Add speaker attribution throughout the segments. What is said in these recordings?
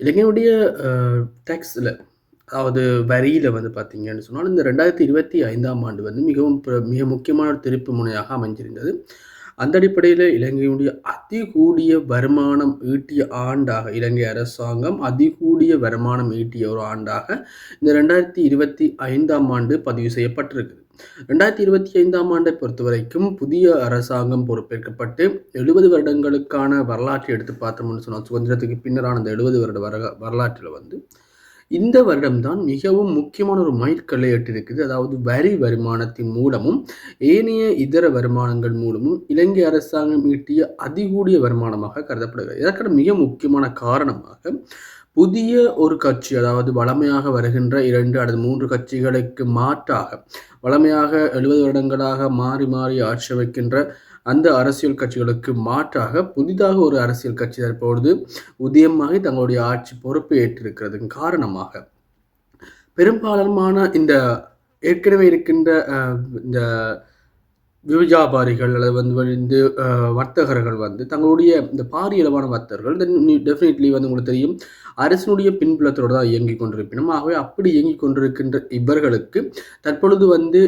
Speaker 1: இலங்கையுடைய டேக்ஸில அதாவது வரியில வந்து பார்த்தீங்கன்னு சொன்னால், இந்த 2025ஆம் ஆண்டு வந்து மிகவும் மிக முக்கியமான ஒரு திருப்பு முனையாக அமைஞ்சிருந்தது. அந்த அடிப்படையில இலங்கையுடைய அதிகூடிய வருமானம் ஈட்டிய ஆண்டாக இலங்கை அரசாங்கம் அதிகூடிய வருமானம் ஈட்டிய ஒரு ஆண்டாக இந்த 2025ஆம் ஆண்டு பதிவு செய்யப்பட்டிருக்குது. 2025ஆம் ஆண்டை பொறுத்தவரைக்கும் புதிய அரசாங்கம் பொறுப்பேற்கப்பட்டு 70 வருடங்களுக்கான வரலாற்றை எடுத்து பார்த்தோம்னு சொன்னால், சுதந்திரத்துக்கு பின்னரான அந்த 70 வருட வரலாற்றில வந்து இந்த வருடம் தான் மிகவும் முக்கியமான ஒரு மைல்கல்லை எட்டியிருக்குது. அதாவது வரி வருமானத்தின் மூலமும், ஏனைய இதர வருமானங்கள் மூலமும் இலங்கை அரசாங்கம் ஈட்டிய அதிகூடிய வருமானமாக கருதப்படுகிறது. இதற்கான மிக முக்கியமான காரணமாக, புதிய ஒரு கட்சி அதாவது வழமையாக வருகின்ற 2 அல்லது 3 கட்சிகளுக்கு மாற்றாக, வழமையாக 70 வருடங்களாக மாறி மாறி ஆட்சி அமைக்கின்ற அந்த அரசியல் கட்சிகளுக்கு மாற்றாக புதிதாக ஒரு அரசியல் கட்சி தற்பொழுது உதயமாகி தங்களுடைய ஆட்சி பொறுப்பை ஏற்றிருக்கிறதன் காரணமாக பெரும்பாலான இந்த ஏற்கனவே இருக்கின்ற இந்த வியாபாரிகள் அல்லது வந்து வர்த்தகர்கள் வந்து தங்களுடைய இந்த பாரியளவான வர்த்தகர்கள் டெஃபினெட்லி வந்து உங்களுக்கு தெரியும் அரசினுடைய பின்புலத்தோடு தான் இயங்கிக் கொண்டிருப்பினும். ஆகவே அப்படி இயங்கிக் கொண்டிருக்கின்ற இவர்களுக்கு தற்பொழுது வந்து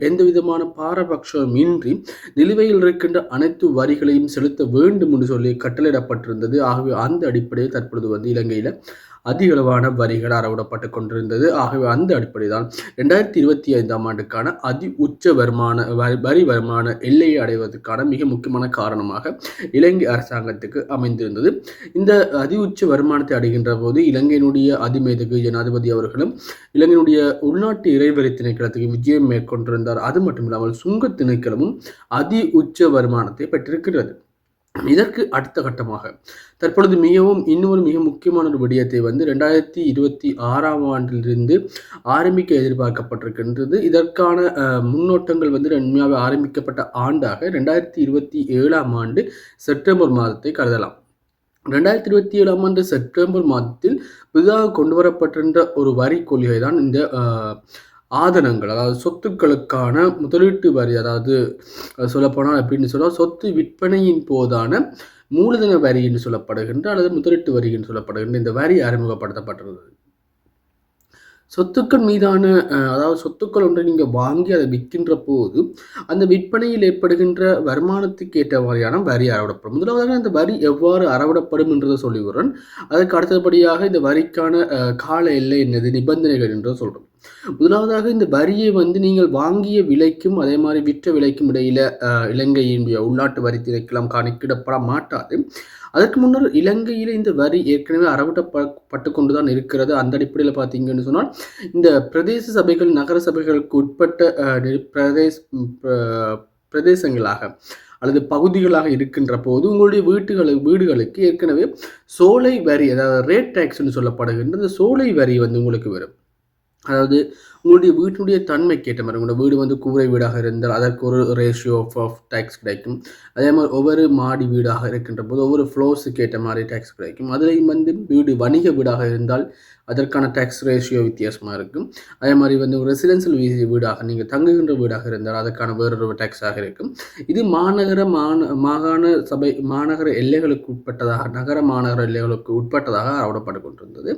Speaker 1: எந்த விதமான பாரபட்சம் இன்றி நிலுவையில் இருக்கின்ற அனைத்து வரிகளையும் செலுத்த வேண்டும் என்று சொல்லி கட்டளையிடப்பட்டிருந்தது. ஆகவே அந்த அடிப்படையில் தற்பொழுது வந்து இலங்கையில் அதிகளவான வரிகள் அறவிடப்பட்டு கொண்டிருந்தது. ஆகவே அந்த அடிப்படை தான் 2025ஆம் ஆண்டுக்கான உச்ச வருமான வரி வருமான எல்லையை அடைவதற்கான மிக முக்கியமான காரணமாக இலங்கை அரசாங்கத்துக்கு அமைந்திருந்தது. இந்த உச்ச வருமானத்தை அடைகின்ற போது இலங்கையினுடைய அதிமேதகு ஜனாதிபதி அவர்களும் இலங்கையினுடைய உள்நாட்டு இறைவரி திணைக்களத்துக்கு விஜயம் மேற்கொண்டிருந்தார். அது மட்டுமில்லாமல் சுங்க திணைக்களமும் உச்ச வருமானத்தை பெற்றிருக்கிறது. இதற்கு அடுத்த கட்டமாக தற்பொழுது இன்னொரு மிக முக்கியமான ஒரு விடயத்தை வந்து 2026ஆம் ஆண்டிலிருந்து ஆரம்பிக்க எதிர்பார்க்கப்பட்டிருக்கின்றது. இதற்கான முன்னோட்டங்கள் வந்து உண்மையாக ஆரம்பிக்கப்பட்ட ஆண்டாக 2027ஆம் ஆண்டு செப்டம்பர் மாதத்தை கருதலாம். 2027ஆம் ஆண்டு செப்டம்பர் மாதத்தில் புதிதாக கொண்டு வரப்பட்டிருந்த ஒரு வரி கொள்கை தான் இந்த ஆதனங்கள், அதாவது சொத்துக்களுக்கான முதலீட்டு வரி. அதாவது சொல்லப்போனால் அப்படின்னு சொன்னால் சொத்து விற்பனையின் போதான மூலதன வரி என்று சொல்லப்படுகின்ற அல்லது முதலீட்டு வரி என்று சொல்லப்படுகின்ற இந்த வரி அறிமுகப்படுத்தப்பட்டிருந்தது. சொத்துக்கள் மீதான அதாவது சொத்துக்கள் ஒன்றை நீங்கள் வாங்கி அதை விற்கின்ற போது அந்த விற்பனையில் ஏற்படுகின்ற வருமானத்துக்கு ஏற்ற மாதிரியான வரி அறவிடப்படும். முதலாவதாக அந்த வரி எவ்வாறு அறவிடப்படும் என்றதை சொல்லிவிடுறேன். அதற்கு அடுத்தபடியாக இந்த வரிக்கான கால எல்லை என்னது, நிபந்தனைகள் என்று சொல்கிறோம். முதலாவதாக இந்த வரியை வந்து நீங்கள் வாங்கிய விலைக்கும் அதே மாதிரி விற்ற விலைக்கும் இடையில இலங்கையினுடைய உள்நாட்டு வரி திணைக்களம் கணக்கிடப்பட மாட்டாது. அதற்கு முன்னர் இலங்கையில் இந்த வரி ஏற்கனவே அறவிடப்பட்டு கொண்டுதான் இருக்கிறது. அந்த அடிப்படையில் பார்த்தீங்கன்னு சொன்னால் இந்த பிரதேச சபைகள் நகர சபைகளுக்கு உட்பட்ட பிரதேசங்களாக அல்லது பகுதிகளாக இருக்கின்ற போது உங்களுடைய வீடுகளுக்கு ஏற்கனவே சோலை வரி, அதாவது ரேட் டேக்ஸ்ன்னு சொல்லப்படுகின்ற இந்த சோலை வரி வந்து உங்களுக்கு வரும். அதாவது உங்களுடைய வீட்டினுடைய தன்மைக்கு ஏற்ற மாதிரி உங்களோட வீடு வந்து கூரை வீடாக இருந்தால் அதற்கு ஒரு ரேஷியோ ஆஃப் டேக்ஸ் கிடைக்கும். அதே மாதிரி ஒவ்வொரு மாடி வீடாக இருக்கின்ற போது ஒவ்வொரு ஃப்ளோர்ஸுக்கு ஏற்ற மாதிரி டேக்ஸ் கிடைக்கும். அதுலேயும் வந்து வீடு வணிக வீடாக இருந்தால் அதற்கான டேக்ஸ் ரேஷியோ வித்தியாசமாக இருக்கும். அதே மாதிரி வந்து ஒரு ரெசிடென்சியல் வீடாக நீங்கள் தங்குகின்ற வீடாக இருந்தால் அதற்கான வேறொரு டேக்ஸாக இருக்கும். இது மாகாண சபை மாநகர எல்லைகளுக்கு உட்பட்டதாக மாநகர எல்லைகளுக்கு உட்பட்டதாக அறவிடப்பட்டு கொண்டிருந்தது.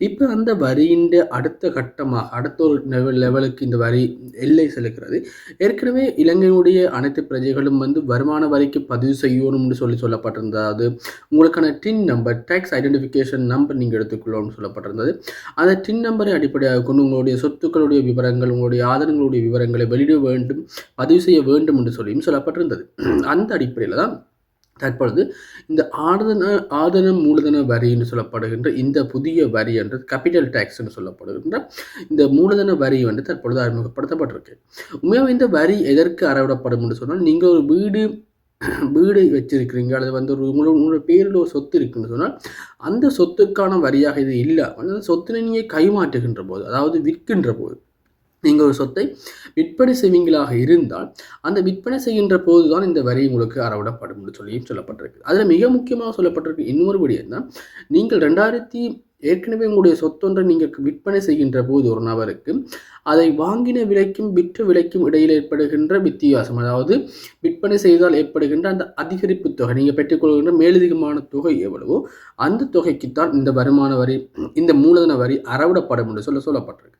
Speaker 1: இப்போ அந்த வரியின் அடுத்த கட்டமாக அடுத்த ஒரு லெவலுக்கு இந்த வரி எல்லை செலுக்கிறது. ஏற்கனவே இலங்கையினுடைய அனைத்து பிரஜைகளும் வந்து வருமான வரிக்கு பதிவு செய்யணும்னு சொல்லப்பட்டிருந்தது. அதாவது உங்களுக்கான TIN number, tax identification number நீங்கள் எடுத்துக்கொள்ளணும்னு சொல்லப்பட்டிருந்தது. அந்த டின் நம்பரை அடிப்படையாக கொண்டு உங்களுடைய சொத்துக்களுடைய விவரங்கள், உங்களுடைய ஆதனங்களுடைய விவரங்களை வெளியிட வேண்டும், பதிவு செய்ய வேண்டும் என்று சொல்லியும் சொல்லப்பட்டிருந்தது. அந்த அடிப்படையில் தான் தற்பொழுது இந்த ஆதன மூலதன வரி என்று சொல்லப்படுகின்ற இந்த புதிய வரி என்று கேபிட்டல் டேக்ஸ் என்று சொல்லப்படுகின்ற இந்த மூலதன வரி வந்து தற்பொழுது அறிமுகப்படுத்தப்பட்டிருக்கு. உண்மையாக இந்த வரி எதற்கு அறவிடப்படும் என்று சொன்னால், நீங்கள் ஒரு வீடு வச்சிருக்கிறீங்க அல்லது வந்து உங்களோட பேரில் ஒரு சொத்து இருக்குன்னு சொன்னால் அந்த சொத்துக்கான வரியாக இது இல்லாமல் அந்த சொத்தினை நீங்கள் கைமாற்றுகின்ற போது, அதாவது விற்கின்ற போது, நீங்கள் ஒரு சொத்தை விற்பனை செய்வீங்களாக இருந்தால் அந்த விற்பனை செய்கின்ற போது தான் இந்த வரி உங்களுக்கு அறவிடப்படும் என்று சொல்லியும் சொல்லப்பட்டிருக்கு. அதில் மிக முக்கியமாக சொல்லப்பட்டிருக்கு இன்னொரு விடயம் தான், நீங்கள் ஏற்கனவே உங்களுடைய சொத்தொன்றை நீங்கள் விற்பனை செய்கின்ற போது ஒரு நபருக்கு அதை வாங்கின விலைக்கும் விற்ற விலைக்கும் இடையில் ஏற்படுகின்ற வித்தியாசம், அதாவது விற்பனை செய்தால் ஏற்படுகின்ற அந்த அதிகரிப்பு தொகை, நீங்கள் பெற்றுக்கொள்கின்ற மேலதிகமான தொகை எவ்வளவோ அந்த தொகைக்குத்தான் இந்த வருமான வரி, இந்த மூலதன வரி அறவிடப்படும் என்று சொல்லப்பட்டிருக்கு.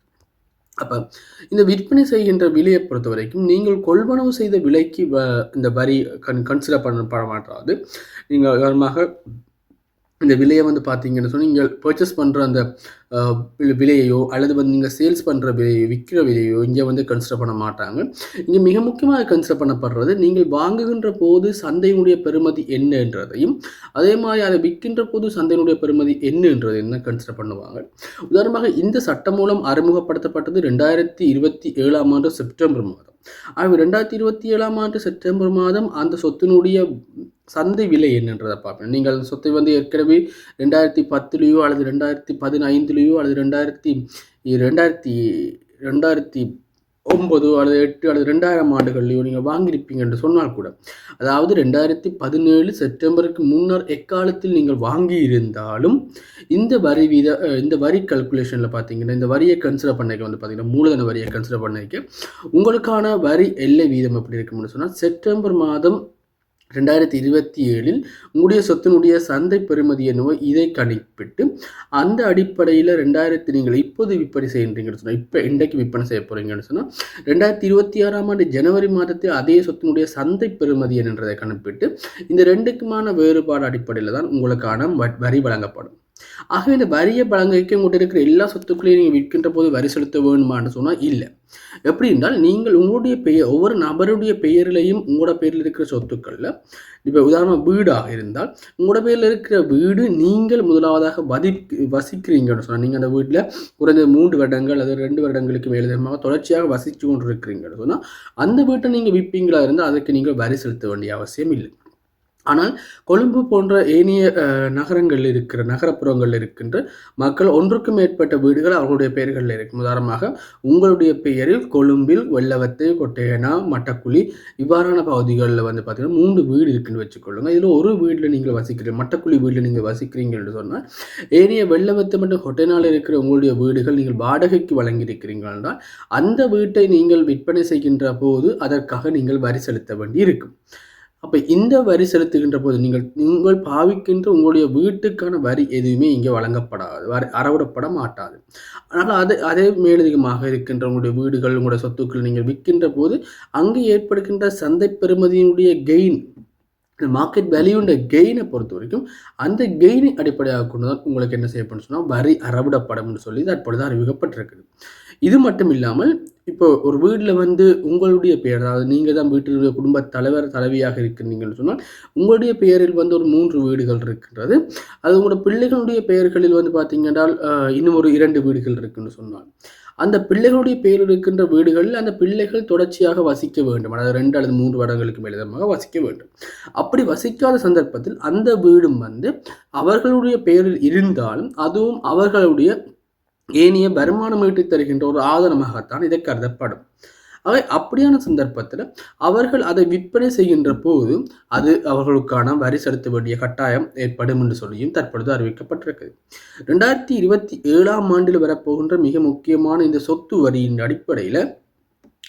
Speaker 1: அப்போ இந்த விற்பனை செய்கின்ற விலையை பொறுத்த வரைக்கும் நீங்கள் கொள்வனவு செய்த விலைக்கு இந்த வரி கன்சிடர் பண்ண மாட்டாது. நீங்கள் உதாரணமாக இந்த விலையை வந்து பார்த்தீங்கன்னு சொன்னால் நீங்கள் பர்ச்சேஸ் பண்ணுற அந்த விலையையோ அல்லது வந்து நீங்கள் சேல்ஸ் பண்ணுற விலையோ விற்கிற விலையோ இங்கே வந்து கன்சிடர் பண்ண மாட்டாங்க. இங்கே மிக முக்கியமாக கன்சிடர் பண்ணப்படுறது நீங்கள் வாங்குகின்ற போது சந்தையினுடைய பெறுமதி என்னன்றதையும் அதே மாதிரி அதை விற்கின்ற போது சந்தையினுடைய பெறுமதி என்னன்றதையும் தான் கன்சிடர் பண்ணுவாங்க. உதாரணமாக இந்த சட்டம் மூலம் அறிமுகப்படுத்தப்பட்டது 2027 ஆண்டு செப்டம்பர் மாதம். ஆகவே 2027 ஆண்டு செப்டம்பர் மாதம் அந்த சொத்தினுடைய சந்தை விலை என்னன்றதை பார்ப்பேன். நீங்கள் அந்த சொத்தை வந்து ஏற்கனவே 2010 அல்லது 2015 அல்லது 2009 அல்லது 8 அல்லது 2000 ஆண்டுகள்லையோ நீங்கள் வாங்கியிருப்பீங்க என்று சொன்னால் கூட, அதாவது 2017 செப்டம்பருக்கு முன்னர் எக்காலத்தில் நீங்கள் வாங்கியிருந்தாலும் இந்த வரி கல்குலேஷனில் பார்த்தீங்கன்னா, இந்த வரியை கன்சிடர் பண்ணிக்க வந்து பார்த்தீங்கன்னா மூலதன வரியை கன்சிடர் பண்ணிக்க உங்களுக்கான வரி எல்லை வீதம் எப்படி இருக்கும்னு சொன்னால், செப்டம்பர் மாதம் 2027 உங்களுடைய சொத்தினுடைய சந்தை பெறுமதி என்னவோ இதை கணிப்பிட்டு அந்த அடிப்படையில் நீங்கள் இப்போது விற்பனை செய்கின்றீங்கன்னு சொன்னால், இப்போ இன்றைக்கு விற்பனை செய்ய போகிறீங்கன்னு சொன்னால் 2026 ஆண்டு ஜனவரி மாதத்தில் அதே சொத்தினுடைய சந்தை பெறுமதி என்றதை கணிப்பிட்டு இந்த ரெண்டுக்குமான வேறுபாடு அடிப்படையில் தான் உங்களுக்கான வரி வழங்கப்படும். ஆகவே இந்த வரியை வழங்க உங்கள்கிட்ட இருக்கிற எல்லா சொத்துக்களையும் நீங்கள் விற்கின்ற போது வரி செலுத்த வேணுமான்னு சொன்னால் இல்லை. எப்படி என்றால் நீங்கள் உங்களுடைய பெயர், ஒவ்வொரு நபருடைய பெயரிலையும் உங்களோட பேரில் இருக்கிற சொத்துக்களில், இப்போ உதாரணமாக வீடாக இருந்தால் உங்களோட பேரில் இருக்கிற வீடு நீங்கள் முதலாவதாக வசிக்கிறீங்கன்னு சொன்னால், நீங்கள் அந்த வீட்டில் குறைந்த 3 வருடங்கள் அல்லது 2 வருடங்களுக்கு மேலதிகமாக தொடர்ச்சியாக வசித்து கொண்டு இருக்கிறீங்கன்னு சொன்னால் அந்த வீட்டை நீங்கள் விற்பீங்களா இருந்தால் அதுக்கு நீங்கள் வரி செலுத்த வேண்டிய அவசியம் இல்லை. ஆனால் கொழும்பு போன்ற ஏனைய நகரங்களில் இருக்கிற நகரப்புறங்களில் இருக்கின்ற மக்கள் ஒன்றுக்கும் மேற்பட்ட வீடுகள் அவர்களுடைய பெயர்களில் இருக்கும். உதாரணமாக உங்களுடைய பெயரில் கொழும்பில், வெள்ளவத்தை, கொட்டையனா, மட்டக்குழி இவ்வாறான பகுதிகளில் வந்து பார்த்தீங்கன்னா 3 வீடு இருக்குன்னு வச்சுக்கொள்ளுங்க. இதில் ஒரு வீட்டில் நீங்கள் வசிக்கிறீங்க, மட்டக்குழி வீட்டில் நீங்கள் வசிக்கிறீங்க என்று சொன்னால் ஏனைய வெள்ளவத்தை மற்றும் கொட்டையனால் இருக்கிற உங்களுடைய வீடுகள் நீங்கள் வாடகைக்கு வழங்கியிருக்கிறீர்கள் என்றால் அந்த வீட்டை நீங்கள் விற்பனை செய்கின்ற போது அதற்காக நீங்கள் வரி செலுத்த வேண்டி இருக்கும். அப்போ இந்த வரி செலுத்துகின்ற போது நீங்கள் பாவிக்கின்ற உங்களுடைய வீட்டுக்கான வரி எதுவுமே இங்கே வழங்கப்படாது, அறவிடப்பட மாட்டாது. அதனால் அதே மேலதிகமாக இருக்கின்ற உங்களுடைய வீடுகள், உங்களுடைய சொத்துக்கள் நீங்கள் விற்கின்ற போது அங்கே ஏற்படுகின்ற சந்தை பெறுமதியினுடைய கெயின், மார்க்கெட் வேல்யூன்ற கெயினை பொறுத்த வரைக்கும் அந்த கெயினை அடிப்படையாக கொண்டு தான் உங்களுக்கு என்ன செய்யப்படும் சொன்னால் வரி அறவிடப்படும் சொல்லி தற்பொழுது அறிவிக்கப்பட்டிருக்குது. இது மட்டும் இல்லாமல் இப்போ ஒரு வீட்டில் வந்து உங்களுடைய பெயர், அதாவது நீங்கள் தான் வீட்டினுடைய குடும்ப தலைவியாக இருக்கிறீங்கன்னு சொன்னால் உங்களுடைய பெயரில் வந்து ஒரு 3 வீடுகள் இருக்கின்றது. அது உங்களோட பிள்ளைகளுடைய பெயர்களில் வந்து பார்த்தீங்கன்னா இன்னும் ஒரு 2 வீடுகள் இருக்குன்னு சொன்னால் அந்த பிள்ளைகளுடைய பெயர் இருக்கின்ற வீடுகளில் அந்த பிள்ளைகள் தொடர்ச்சியாக வசிக்க வேண்டும், அதாவது 2 அல்லது 3 வருடங்களுக்கு மேலமாக வசிக்க வேண்டும். அப்படி வசிக்காத சந்தர்ப்பத்தில் அந்த வீடும் வந்து அவர்களுடைய பெயரில் இருந்தாலும் அதுவும் அவர்களுடைய ஏனைய வருமானம் ஈட்டி தருகின்ற ஒரு ஆதனமாகத்தான் இதை கருதப்படும். ஆக அப்படியான சந்தர்ப்பத்தில் அவர்கள் அதை விற்பனை செய்கின்ற போது அது அவர்களுக்கான வரி செலுத்த வேண்டிய கட்டாயம் ஏற்படும் என்று சொல்லியும் தற்பொழுது அறிவிக்கப்பட்டிருக்கிறது. 2027 ஆண்டில் வரப்போகின்ற மிக முக்கியமான இந்த சொத்து வரியின் அடிப்படையில்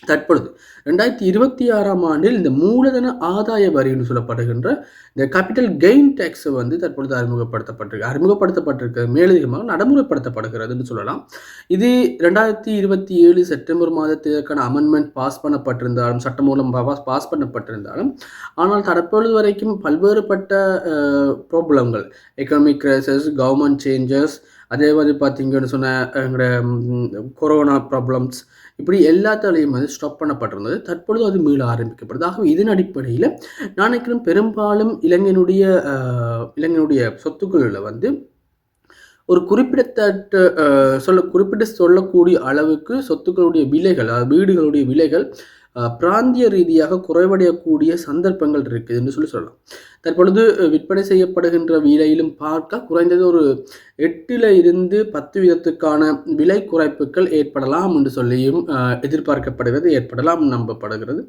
Speaker 1: தற்பொழுது 2026 ஆண்டில் இந்த மூலதன ஆதாய வரி என்று சொல்லப்படுகின்ற இந்த கேபிட்டல் கெயின் டேக்ஸ் வந்து தற்பொழுது அறிமுகப்படுத்தப்பட்டிருக்கிறது, மேலதிகமாக நடைமுறைப்படுத்தப்படுகிறதுன்னு சொல்லலாம். இது 2027 செப்டம்பர் மாதத்திற்கான அமெண்ட்மெண்ட் பாஸ் பண்ணப்பட்டிருந்தாலும், சட்டம் மூலம் பாஸ் பண்ணப்பட்டிருந்தாலும், ஆனால் தற்பொழுது வரைக்கும் பல்வேறுபட்ட ப்ராப்ளங்கள், எக்கனாமிக் கிரைசிஸ், கவர்மெண்ட் சேஞ்சஸ், அதே மாதிரி பார்த்தீங்கன்னு சொன்ன எங்களோட கொரோனா ப்ராப்ளம்ஸ், இப்படி எல்லாத்தாலையும் வந்து ஸ்டாப் பண்ணப்பட்டிருந்தது. தற்பொழுது அது மீள ஆரம்பிக்கப்படுது. ஆகவே இதன் அடிப்படையில் நான் நினைக்கிறேன் பெரும்பாலும் இளைஞனுடைய சொத்துக்களில் வந்து ஒரு குறிப்பிட்ட சொல்லக்கூடிய அளவுக்கு சொத்துக்களுடைய விலைகள், வீடுகளுடைய விலைகள் பிராந்திய ரீதியாக குறைவடையக்கூடிய சந்தர்ப்பங்கள் இருக்குது என்று சொல்லலாம். தற்பொழுது விற்பனை செய்யப்படுகின்ற விலையிலும் பார்க்க குறைந்தது ஒரு 8% 10 வீதத்துக்கான விலை குறைப்புகள் ஏற்படலாம் என்று சொல்லியும் எதிர்பார்க்கப்படுகிறது, ஏற்படலாம் நம்பப்படுகிறது.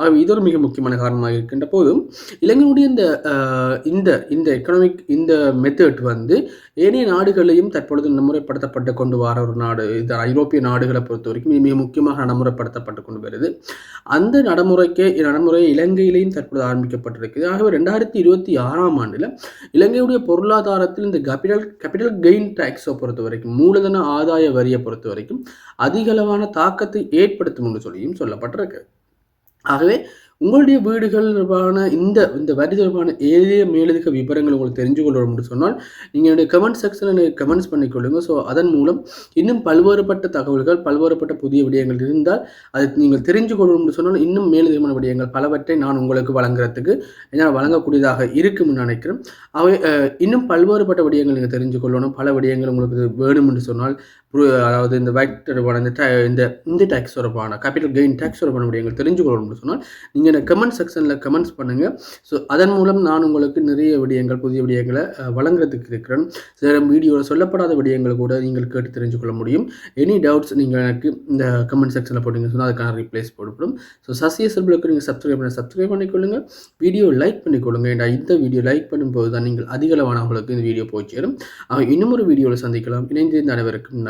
Speaker 1: ஆகவே இது ஒரு மிக முக்கியமான காரணமாக இருக்கின்ற போதும் இலங்கையினுடைய இந்த இந்த எக்கனாமிக் இந்த மெத்தட் வந்து ஏனைய நாடுகளையும் தற்பொழுது நடைமுறைப்படுத்தப்பட்டு கொண்டு வர ஒரு நாடு. இந்த ஐரோப்பிய நாடுகளை பொறுத்த வரைக்கும் இது மிக முக்கியமாக நடைமுறைப்படுத்தப்பட்டு கொண்டு வருது. அந்த நடைமுறை இலங்கையிலையும் தற்பொழுது ஆரம்பிக்கப்பட்டிருக்குது. ஆகவே 2026ஆம் ஆண்டில் இலங்கையுடைய பொருளாதாரத்தில் இந்த கேபிட்டல் கெயின் டாக்ஸை பொறுத்த வரைக்கும், மூலதன ஆதாய வரியை பொறுத்த வரைக்கும் அதிகளவான தாக்கத்தை ஏற்படுத்தும் என்று சொல்லியும் சொல்லப்பட்டிருக்கு. ஆகவே உங்களுடைய வீடுகள் தொடர்பான இந்த இந்த வரி தொடர்பான ஏழைய மேலதிக விவரங்கள் உங்களுக்கு தெரிஞ்சு கொள்ளணும் என்று சொன்னால் நீங்கள் என்னுடைய கமெண்ட் செக்ஷனில் கமெண்ட்ஸ் பண்ணிக்கொள்ளுங்க. ஸோ அதன் மூலம் இன்னும் பல்வேறுபட்ட தகவல்கள், பல்வேறுபட்ட புதிய விடயங்கள் இருந்தால் அதை நீங்கள் தெரிஞ்சு கொள்ளணும் என்று சொன்னால் இன்னும் மேலதிகமான விடயங்கள் பலவற்றை நான் உங்களுக்கு வழங்குறதுக்கு என்னால் வழங்கக்கூடியதாக இருக்கும்னு நினைக்கிறேன். அவை இன்னும் பல்வேறுபட்ட விடயங்கள் நீங்கள் தெரிஞ்சு கொள்ளணும். பல விடயங்கள் உங்களுக்கு வேணும் என்று சொன்னால், அதாவது இந்த வேட் தொடர்பான இந்த டேக்ஸ் தொடர்பான கேபிட்டல் கெயின் டேக்ஸ் தொடர்பான விடயங்கள் தெரிஞ்சு கொள்ளணும்னு சொன்னால் நீங்கள் எனக்கு கமெண்ட் செக்ஷனில் கமெண்ட்ஸ் பண்ணுங்கள். ஸோ அதன் மூலம் நான் உங்களுக்கு நிறைய விடயங்கள், புதிய விடயங்களை வழங்குறதுக்கு இருக்கிறேன். சில வீடியோவில் சொல்லப்படாத விடயங்கள் கூட நீங்கள் கேட்டு தெரிஞ்சு கொள்ள முடியும். எனி டவுட்ஸ் நீங்கள் எனக்கு இந்த கமெண்ட் செக்ஷனில் போட்டிங்க சொன்னால் அதுக்கான ரிப்ளைஸ் போடப்படும். ஸோ சசிஎஸ்எல் பிளாக்கு நீங்கள் சப்ஸ்கிரைப் பண்ணிக்கொள்ளுங்கள், வீடியோ லைக் பண்ணிக்கொள்ளுங்கள். ஏன்னா இந்த வீடியோ லைக் பண்ணும்போது தான் நீங்கள் அதிகளவானவங்களுக்கு இந்த வீடியோ போய் சேரும். இன்னும் ஒரு வீடியோவில் சந்திக்கலாம். இணைந்து அனைவருக்கும் நன்றி.